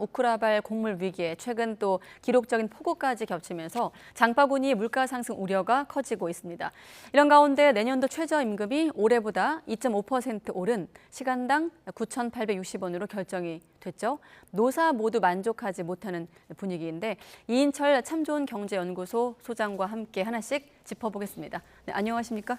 우크라발 곡물 위기에 최근 또 기록적인 폭우까지 겹치면서 장바구니 물가 상승 우려가 커지고 있습니다. 이런 가운데 내년도 최저임금이 올해보다 2.5% 오른 시간당 9,860원으로 결정이 됐죠. 노사 모두 만족하지 못하는 분위기인데 이인철 참 좋은 경제연구소 소장과 함께 하나씩 짚어보겠습니다. 네, 안녕하십니까?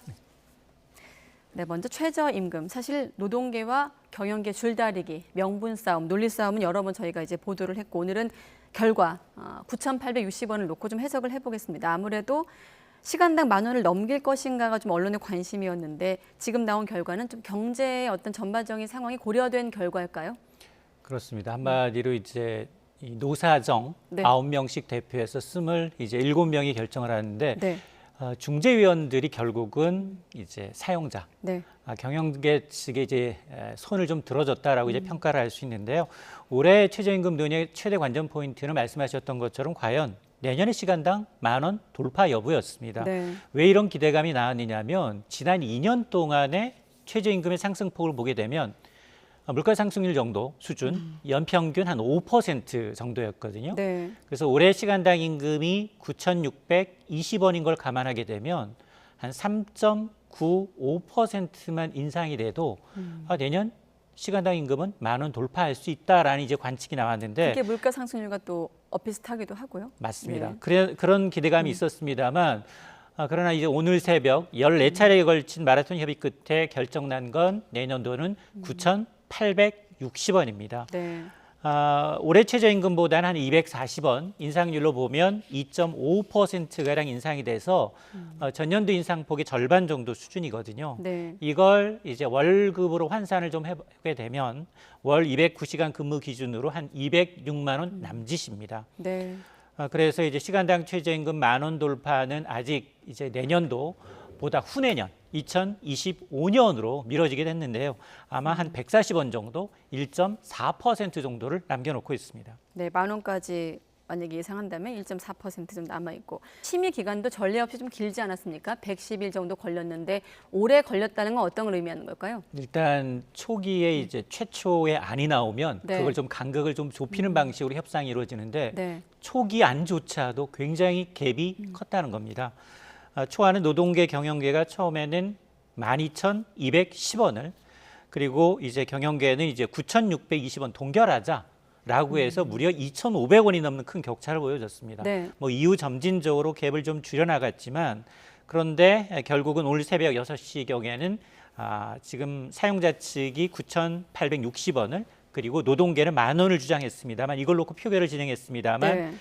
네, 먼저 최저임금. 사실 노동계와 경영계 줄다리기, 명분 싸움, 논리 싸움은 여러 번 저희가 이제 보도를 했고 오늘은 결과 9,860원을 놓고 좀 해석을 해보겠습니다. 아무래도 시간당 10,000원을 넘길 것인가가 좀 언론의 관심이었는데 지금 나온 결과는 좀 경제의 어떤 전반적인 상황이 고려된 결과일까요? 그렇습니다. 한마디로 이제 이 노사정 네. 9명씩 대표해서 27명이 결정을 하는데 네. 중재위원들이 결국은 이제 사용자, 네. 경영계 측에 이제 손을 좀 들어줬다라고 이제 평가를 할 수 있는데요. 올해 최저임금 논의의 최대 관전 포인트는 말씀하셨던 것처럼 과연 내년의 시간당 10,000원 돌파 여부였습니다. 네. 왜 이런 기대감이 나왔느냐면 지난 2년 동안의 최저임금의 상승폭을 보게 되면 물가 상승률 정도 수준, 연평균 한 5% 정도였거든요. 네. 그래서 올해 시간당 임금이 9,620원인 걸 감안하게 되면 한 3.95%만 인상이 돼도 내년 시간당 임금은 10,000원 돌파할 수 있다라는 이제 관측이 나왔는데 그게 물가 상승률과 또 비슷하기도 하고요. 맞습니다. 네. 그런 기대감이 있었습니다만 그러나 이제 오늘 새벽 14차례에 걸친 마라톤 협의 끝에 결정난 건 내년도는 9,860원입니다. 네. 올해 최저임금보다는 한 240원 인상률로 보면 2.5%가량 인상이 돼서 전년도 인상폭의 절반 정도 수준이거든요. 네. 이걸 이제 월급으로 환산을 좀 해보게 되면 월 209시간 근무 기준으로 한 206만 원 남짓입니다. 네. 그래서 이제 시간당 최저임금 10,000원 돌파는 아직 이제 내년도보다 후내년 2025년으로 미뤄지게 됐는데요. 아마 한 140원 정도, 1.4% 정도를 남겨놓고 있습니다. 네, 10,000원까지 만약에 예상한다면 1.4% 정도 남아있고 심의 기간도 전례 없이 좀 길지 않았습니까? 110일 정도 걸렸는데 오래 걸렸다는 건 어떤 걸 의미하는 걸까요? 일단 초기에 이제 최초의 안이 나오면 네. 그걸 좀 간격을 좀 좁히는 방식으로 협상이 이루어지는데 네. 초기 안조차도 굉장히 갭이 컸다는 겁니다. 초안은 노동계, 경영계가 처음에는 12,210원을 그리고 이제 경영계는 이제 9,620원 동결하자라고 해서 무려 2,500원이 넘는 큰 격차를 보여줬습니다. 네. 뭐 이후 점진적으로 갭을 좀 줄여나갔지만 그런데 결국은 오늘 새벽 6시경에는 지금 사용자 측이 9,860원을 그리고 노동계는 10,000원을 주장했습습니다만 이걸 놓고 표결을 진행했습니다만 네.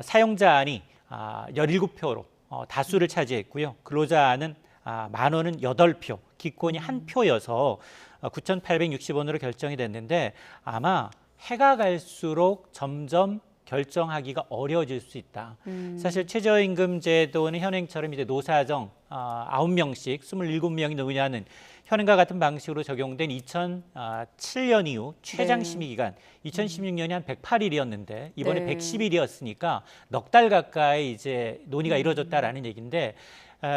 사용자 안이 17표로 다수를 차지했고요. 근로자 안은 10,000원은 8표, 기권이 1표여서 9,860원으로 결정이 됐는데 아마 해가 갈수록 점점 결정하기가 어려워질 수 있다. 사실 최저임금 제도는 현행처럼 이제 노사정 9명씩 27명이 논의하는 현행과 같은 방식으로 적용된 2007년 이후 최장 심의 기간 2016년이 한 108일이었는데 이번에 네. 110일이었으니까 넉 달 가까이 이제 논의가 이루어졌다라는 얘기인데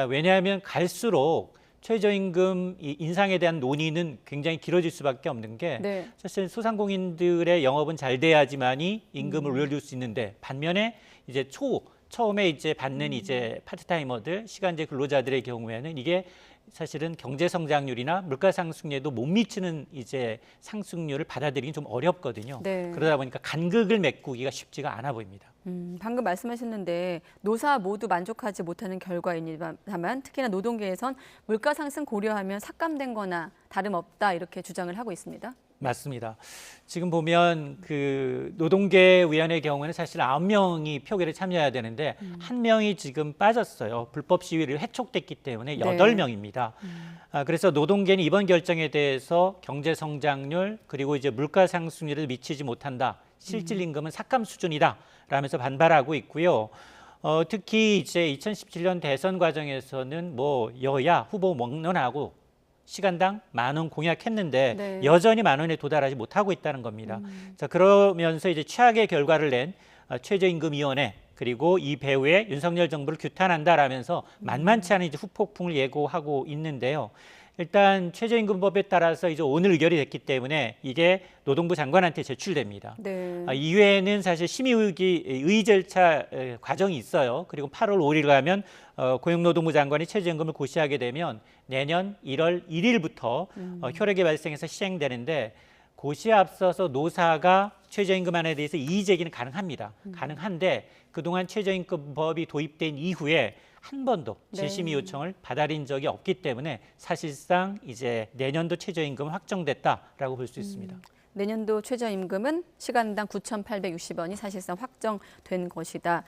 왜냐하면 갈수록 최저임금 인상에 대한 논의는 굉장히 길어질 수밖에 없는 게 네. 사실 소상공인들의 영업은 잘 돼야지만이 임금을 올려줄 수 있는데 반면에 이제 처음에 이제 받는 이제 파트타이머들, 시간제 근로자들의 경우에는 이게 사실은 경제 성장률이나 물가 상승률에도 못 미치는 이제 상승률을 받아들이기 좀 어렵거든요. 네. 그러다 보니까 간극을 메꾸기가 쉽지가 않아 보입니다. 방금 말씀하셨는데 노사 모두 만족하지 못하는 결과입니다만 특히나 노동계에선 물가 상승 고려하면 삭감된 거나 다름없다 이렇게 주장을 하고 있습니다. 맞습니다. 지금 보면 그 노동계 위원회 경우에는 사실 9명이 표결에 참여해야 되는데 1명이 지금 빠졌어요. 불법 시위를 해촉됐기 때문에 네. 8명입니다. 그래서 노동계는 이번 결정에 대해서 경제 성장률 그리고 이제 물가 상승률을 미치지 못한다. 실질 임금은 삭감 수준이다. 라면서 반발하고 있고요. 특히 이제 2017년 대선 과정에서는 뭐 여야 후보 막론하고 시간당 10,000원 공약했는데 네. 여전히 10,000원에 도달하지 못하고 있다는 겁니다. 자, 그러면서 이제 최악의 결과를 낸 최저임금위원회 그리고 이 배후에 윤석열 정부를 규탄한다라면서 만만치 않은 이제 후폭풍을 예고하고 있는데요. 일단 최저임금법에 따라서 이제 오늘 의결이 됐기 때문에 이게 노동부 장관한테 제출됩니다. 네. 이외에는 사실 심의 절차 과정이 있어요. 그리고 8월 5일 가면 고용노동부 장관이 최저임금을 고시하게 되면 내년 1월 1일부터 효력이 발생해서 시행되는데 고시에 앞서서 노사가 최저임금안에 대해서 이의 제기는 가능합니다. 가능한데 그동안 최저임금법이 도입된 이후에 한 번도 재심의 요청을 받아들인 적이 없기 때문에 사실상 이제 내년도 최저임금은 확정됐다라고 볼 수 있습니다. 내년도 최저임금은 시간당 9,860원이 사실상 확정된 것이다.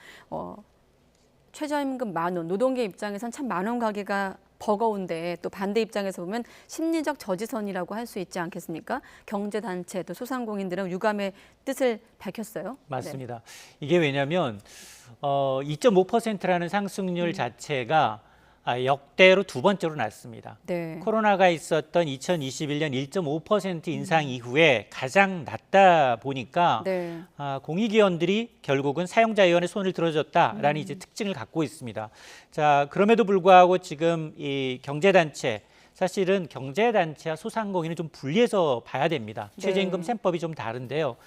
최저임금 10,000원, 노동계 입장에선 참 10,000원 가기가 버거운데 또 반대 입장에서 보면 심리적 저지선이라고 할 수 있지 않겠습니까? 경제단체 또 소상공인들은 유감의 뜻을 밝혔어요. 맞습니다. 이게 왜냐하면 2.5%라는 상승률 자체가 역대로 두 번째로 낮습니다. 네. 코로나가 있었던 2021년 1.5% 인상 이후에 가장 낮다 보니까 네. 공익위원들이 결국은 사용자위원회 손을 들어줬다라는 이제 특징을 갖고 있습니다. 자, 그럼에도 불구하고 지금 이 경제단체 사실은 경제단체와 소상공인은 좀 분리해서 봐야 됩니다. 네. 최저임금 셈법이 좀 다른데요.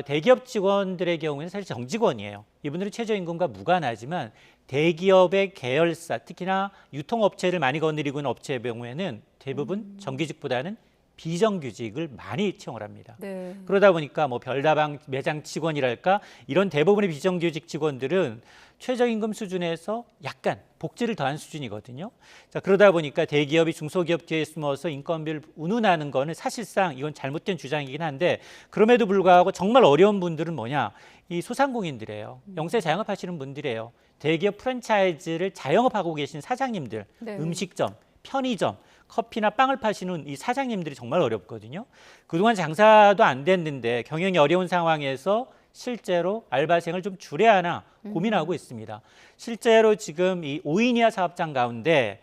대기업 직원들의 경우에는 사실 정직원이에요. 이분들은 최저임금과 무관하지만 대기업의 계열사, 특히나 유통업체를 많이 거느리고 있는 업체의 경우에는 대부분 정규직보다는 비정규직을 많이 채용을 합니다. 네. 그러다 보니까 뭐 별다방 매장 직원이랄까 이런 대부분의 비정규직 직원들은 최저임금 수준에서 약간 복지를 더한 수준이거든요. 자, 그러다 보니까 대기업이 중소기업 뒤에 숨어서 인건비를 운운하는 거는 사실상 이건 잘못된 주장이긴 한데 그럼에도 불구하고 정말 어려운 분들은 뭐냐? 이 소상공인들이에요. 영세 자영업 하시는 분들이에요. 대기업 프랜차이즈를 자영업하고 계신 사장님들, 네. 음식점, 편의점, 커피나 빵을 파시는 이 사장님들이 정말 어렵거든요. 그동안 장사도 안 됐는데 경영이 어려운 상황에서 실제로 알바생을 좀 줄여야 하나 고민하고 있습니다. 실제로 지금 이 5인 이하 사업장 가운데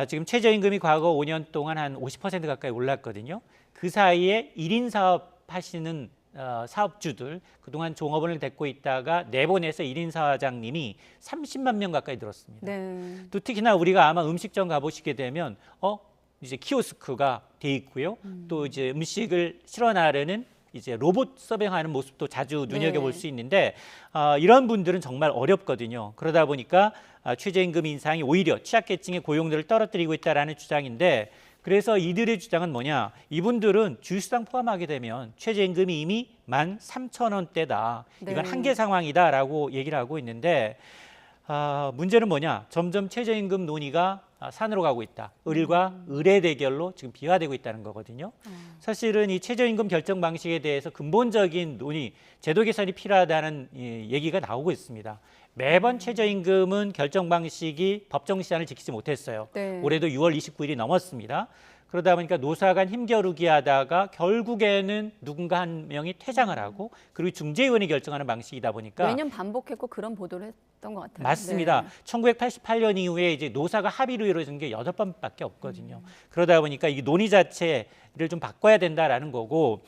지금 최저임금이 과거 5년 동안 한 50% 가까이 올랐거든요. 그 사이에 1인 사업 하시는 사업주들, 그동안 종업원을 데리고 있다가 내보내서 1인 사장님이 30만 명 가까이 늘었습니다. 네. 또 특히나 우리가 아마 음식점 가보시게 되면 이제 키오스크가 돼 있고요. 또 이제 음식을 실어 나르는 이제 로봇 서빙하는 모습도 자주 눈여겨볼 네. 수 있는데 이런 분들은 정말 어렵거든요. 그러다 보니까 최저임금 인상이 오히려 취약계층의 고용들을 떨어뜨리고 있다라는 주장인데 그래서 이들의 주장은 뭐냐? 이분들은 주휴수당 포함하게 되면 최저임금이 이미 13,000원대다. 이건 네. 한계 상황이다라고 얘기를 하고 있는데 문제는 뭐냐? 점점 최저임금 논의가 산으로 가고 있다. 을과 을의 대결로 지금 비화되고 있다는 거거든요. 사실은 이 최저임금 결정 방식에 대해서 근본적인 논의, 제도 개선이 필요하다는 얘기가 나오고 있습니다. 매번 최저임금은 결정 방식이 법정 시한을 지키지 못했어요. 네. 올해도 6월 29일이 넘었습니다. 그러다 보니까 노사 간 힘겨루기 하다가 결국에는 누군가 한 명이 퇴장을 하고 그리고 중재위원이 결정하는 방식이다 보니까 매년 반복했고 그런 보도를 했던 것 같아요. 맞습니다. 네. 1988년 이후에 이제 노사가 합의로 이루어진 게 8번밖에 없거든요. 그러다 보니까 이 논의 자체를 좀 바꿔야 된다라는 거고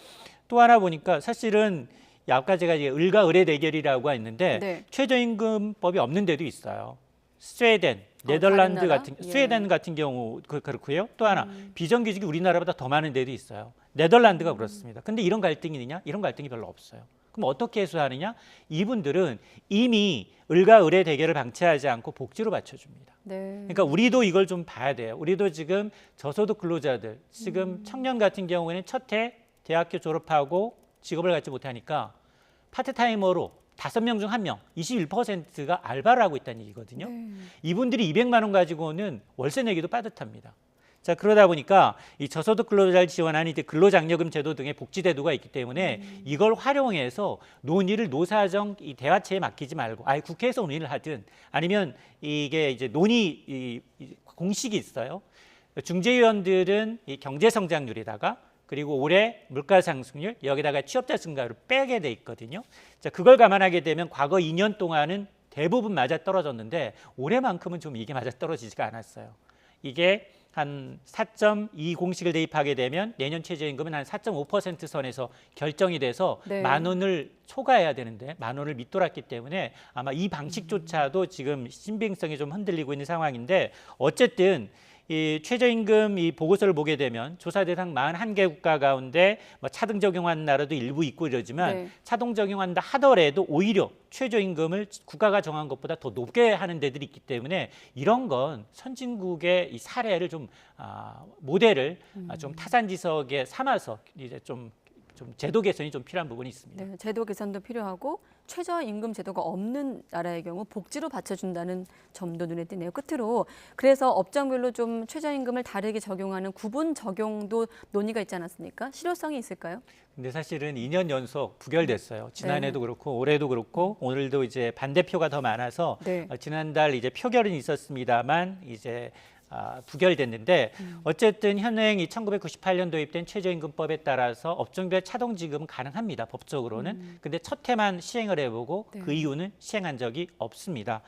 또 하나 보니까 사실은 아까 제가 이제 을과 을의 대결이라고 했는데 네. 최저임금법이 없는 데도 있어요. 스웨덴, 다른 네덜란드 나라? 같은 예. 스웨덴 같은 경우 그렇고요. 또 하나 비정규직이 우리나라보다 더 많은 데도 있어요. 네덜란드가 그렇습니다. 근데 이런 갈등이 있느냐? 이런 갈등이 별로 없어요. 그럼 어떻게 해소하느냐? 이분들은 이미 을과 을의 대결을 방치하지 않고 복지로 받쳐줍니다. 네. 그러니까 우리도 이걸 좀 봐야 돼요. 우리도 지금 저소득 근로자들, 지금 청년 같은 경우에는 첫해 대학교 졸업하고 직업을 갖지 못하니까 파트타이머로 5명 중 1명, 21%가 알바를 하고 있다는 얘기거든요. 네. 이분들이 200만 원 가지고는 월세 내기도 빠듯합니다. 자, 그러다 보니까 이 저소득 근로자를 지원하는 이제 근로장려금 제도 등의 복지제도가 있기 때문에 이걸 활용해서 논의를 노사정 이 대화체에 맡기지 말고 아예 국회에서 논의를 하든 아니면 이게 이제 논의 이 공식이 있어요. 중재위원들은 이 경제 성장률에다가 그리고 올해 물가 상승률 여기다가 취업자 증가를 빼게 돼 있거든요. 자, 그걸 감안하게 되면 과거 2년 동안은 대부분 맞아 떨어졌는데 올해만큼은 좀 이게 맞아 떨어지지가 않았어요. 이게 한 4.2 공식을 대입하게 되면 내년 최저임금은 한 4.5% 선에서 결정이 돼서 네. 10,000원을 초과해야 되는데 10,000원을 밑돌았기 때문에 아마 이 방식조차도 지금 신빙성이 좀 흔들리고 있는 상황인데 어쨌든 이 최저임금 이 보고서를 보게 되면 조사 대상 41개 국가 가운데 뭐 차등 적용한 나라도 일부 있고 이러지만 네. 차등 적용한다 하더라도 오히려 최저임금을 국가가 정한 것보다 더 높게 하는 데들이 있기 때문에 이런 건 선진국의 이 사례를 좀 모델을 좀 타산지석에 삼아서 이제 좀 제도 개선이 좀 필요한 부분이 있습니다. 네, 제도 개선도 필요하고 최저임금 제도가 없는 나라의 경우 복지로 받쳐준다는 점도 눈에 띄네요. 끝으로 그래서 업종별로 좀 최저임금을 다르게 적용하는 구분 적용도 논의가 있지 않았습니까? 실효성이 있을까요? 근데 사실은 2년 연속 부결됐어요. 지난해도 네. 그렇고 올해도 그렇고 오늘도 이제 반대표가 더 많아서 네. 지난달 이제 표결은 있었습니다만 이제 부결됐는데 어쨌든 현행 이 1998년 도입된 최저임금법에 따라서 업종별 차등 지급은 가능합니다. 법적으로는. 근데 첫 해만 시행을 해보고 네. 그 이후는 시행한 적이 없습니다.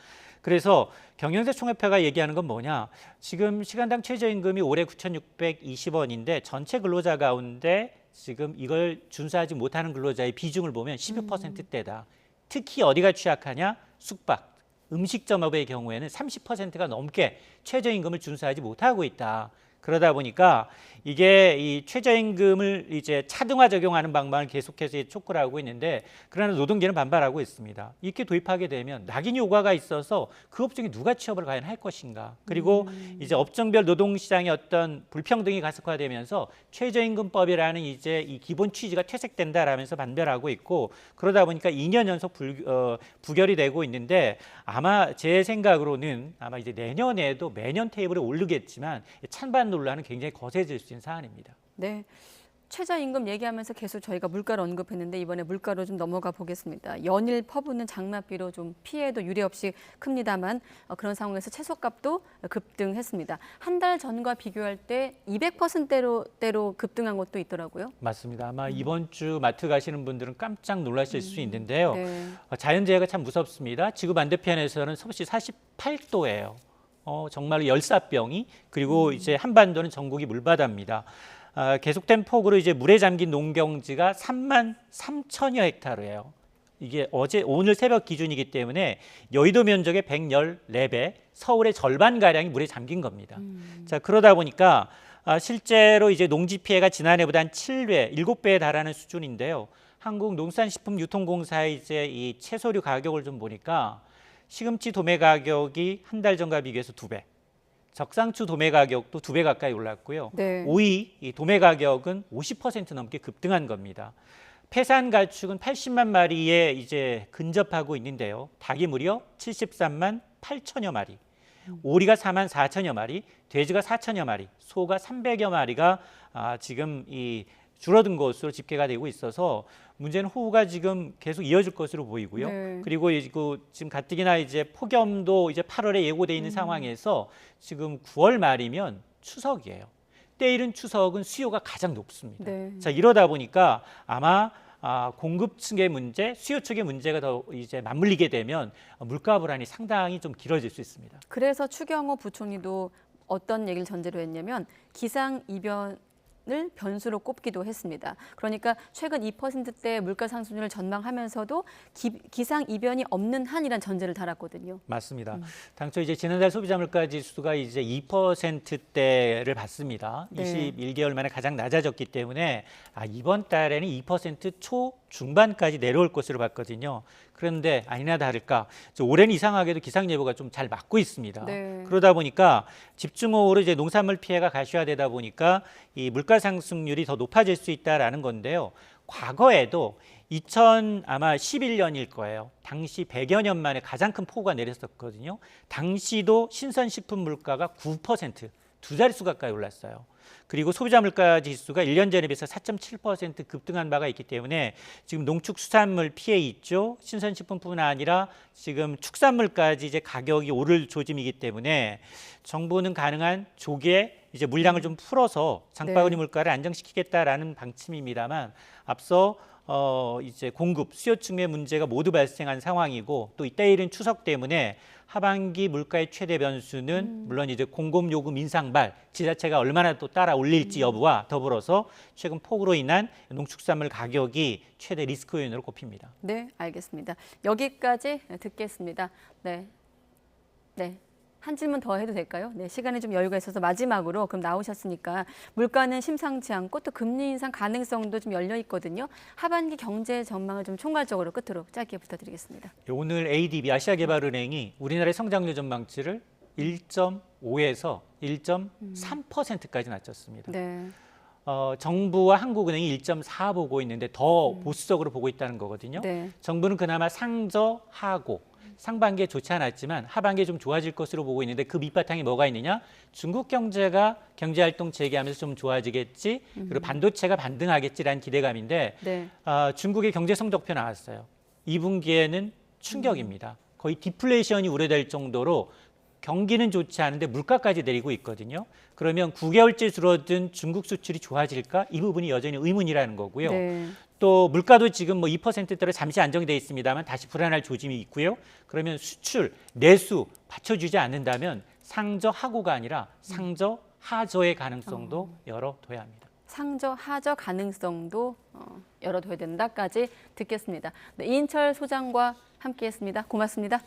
그래서 경영세 총회표가 얘기하는 건 뭐냐? 지금 시간당 최저임금이 올해 9,620원인데 전체 근로자 가운데 지금 이걸 준수하지 못하는 근로자의 비중을 보면 12%대다. 특히 어디가 취약하냐? 숙박, 음식점업의 경우에는 30%가 넘게 최저임금을 준수하지 못하고 있다. 그러다 보니까 이게 이 최저임금을 이제 차등화 적용하는 방법을 계속해서 촉구를 하고 있는데 그러나 노동계는 반발하고 있습니다. 이렇게 도입하게 되면 낙인 효과가 있어서 그 업종에 누가 취업을 과연 할 것인가. 그리고 이제 업종별 노동시장의 어떤 불평등이 가속화되면서 최저임금법이라는 이제 이 기본 취지가 퇴색된다라면서 반발하고 있고 그러다 보니까 2년 연속 부결이 되고 있는데 아마 제 생각으로는 아마 이제 내년에도 매년 테이블에 오르겠지만 찬반 논란은 굉장히 거세질 수 있는 사안입니다. 네. 최저임금 얘기하면서 계속 저희가 물가를 언급했는데 이번에 물가로 좀 넘어가 보겠습니다. 연일 퍼붓는 장맛비로 좀 피해도 유례없이 큽니다만 그런 상황에서 채소값도 급등했습니다. 한 달 전과 비교할 때 200%대로 급등한 것도 있더라고요. 맞습니다. 아마 이번 주 마트 가시는 분들은 깜짝 놀라실 수 있는데요. 네. 자연재해가 참 무섭습니다. 지구 반대편에서는 섭씨 48도예요. 정말 열사병이 그리고 이제 한반도는 전국이 물바다입니다. 계속된 폭우로 이제 물에 잠긴 농경지가 3만 3천여 헥타르예요. 이게 오늘 새벽 기준이기 때문에 여의도 면적의 114배, 서울의 절반 가량이 물에 잠긴 겁니다. 자, 그러다 보니까 실제로 이제 농지 피해가 지난해보다 한 7배에 달하는 수준인데요. 한국농산식품유통공사의 이제 이 채소류 가격을 좀 보니까 시금치 도매 가격이 한 달 전과 비교해서 2배, 적상추 도매 가격도 2배 가까이 올랐고요. 네. 오이 이 도매 가격은 50% 넘게 급등한 겁니다. 폐산 가축은 80만 마리에 이제 근접하고 있는데요. 닭이 무려 73만 8천여 마리, 오리가 4만 4천여 마리, 돼지가 4천여 마리, 소가 300여 마리가 지금 이 줄어든 것으로 집계가 되고 있어서 문제는 호우가 지금 계속 이어질 것으로 보이고요. 네. 그리고 지금 가뜩이나 이제 폭염도 이제 8월에 예고돼 있는 상황에서 지금 9월 말이면 추석이에요. 때이른 추석은 수요가 가장 높습니다. 네. 자, 이러다 보니까 아마 공급 측의 문제, 수요 측의 문제가 더 이제 맞물리게 되면 물가 불안이 상당히 좀 길어질 수 있습니다. 그래서 추경호 부총리도 어떤 얘기를 전제로 했냐면 기상이변을 변수로 꼽기도 했습니다. 그러니까 최근 2%대 물가 상승률을 전망하면서도 기상이변이 없는 한이란 전제를 달았거든요. 맞습니다. 당초 이제 지난달 소비자 물가 지수가 이제 2%대를 봤습니다. 네. 21개월 만에 가장 낮아졌기 때문에 이번 달에는 2% 초중반까지 내려올 것으로 봤거든요. 그런데 아니나 다를까 올해는 이상하게도 기상 예보가 좀 잘 맞고 있습니다. 네. 그러다 보니까 집중호우로 이제 농산물 피해가 가시화되다 보니까 이 물가 상승률이 더 높아질 수 있다라는 건데요. 과거에도 2011년일 거예요. 당시 100여 년 만에 가장 큰 폭우가 내렸었거든요. 당시도 신선식품 물가가 9%, 두 자릿수 가까이 올랐어요. 그리고 소비자 물가 지수가 1년 전에 비해서 4.7% 급등한 바가 있기 때문에 지금 농축수산물 피해 있죠. 신선식품뿐 아니라 지금 축산물까지 이제 가격이 오를 조짐이기 때문에 정부는 가능한 조기에 이제 물량을 좀 풀어서 장바구니 네. 물가를 안정시키겠다라는 방침입니다만 앞서 이제 공급, 수요 측면의 문제가 모두 발생한 상황이고 또 이따이른 추석 때문에 하반기 물가의 최대 변수는 물론 이제 공급 요금 인상발, 지자체가 얼마나 또 따라 올릴지 여부와 더불어서 최근 폭우로 인한 농축산물 가격이 최대 리스크 요인으로 꼽힙니다. 네, 알겠습니다. 여기까지 듣겠습니다. 네. 한 질문 더 해도 될까요? 네, 시간이 좀 여유가 있어서 마지막으로 그럼 나오셨으니까 물가는 심상치 않고 또 금리 인상 가능성도 좀 열려 있거든요. 하반기 경제 전망을 좀 총괄적으로 끝으로 짧게 부탁드리겠습니다. 오늘 ADB 아시아개발은행이 우리나라의 성장률 전망치를 1.5에서 1.3%까지 낮췄습니다. 네. 정부와 한국은행이 1.4 보고 있는데 더 보수적으로 보고 있다는 거거든요. 네. 정부는 그나마 상저하고 상반기에 좋지 않았지만 하반기에 좀 좋아질 것으로 보고 있는데 그 밑바탕에 뭐가 있느냐? 중국 경제가 경제활동 재개하면서 좀 좋아지겠지, 그리고 반도체가 반등하겠지라는 기대감인데 네. 중국의 경제 성적표 나왔어요. 2분기에는 충격입니다. 거의 디플레이션이 우려될 정도로 경기는 좋지 않은데 물가까지 내리고 있거든요. 그러면 9개월째 줄어든 중국 수출이 좋아질까? 이 부분이 여전히 의문이라는 거고요. 네. 또 물가도 지금 뭐 2%대로 잠시 안정이 돼 있습니다만 다시 불안할 조짐이 있고요. 그러면 수출, 내수 받쳐주지 않는다면 상저하고가 아니라 상저하저의 가능성도 열어둬야 합니다. 상저 하저 가능성도 열어둬야 된다까지 듣겠습니다. 네, 이인철 소장과 함께했습니다. 고맙습니다.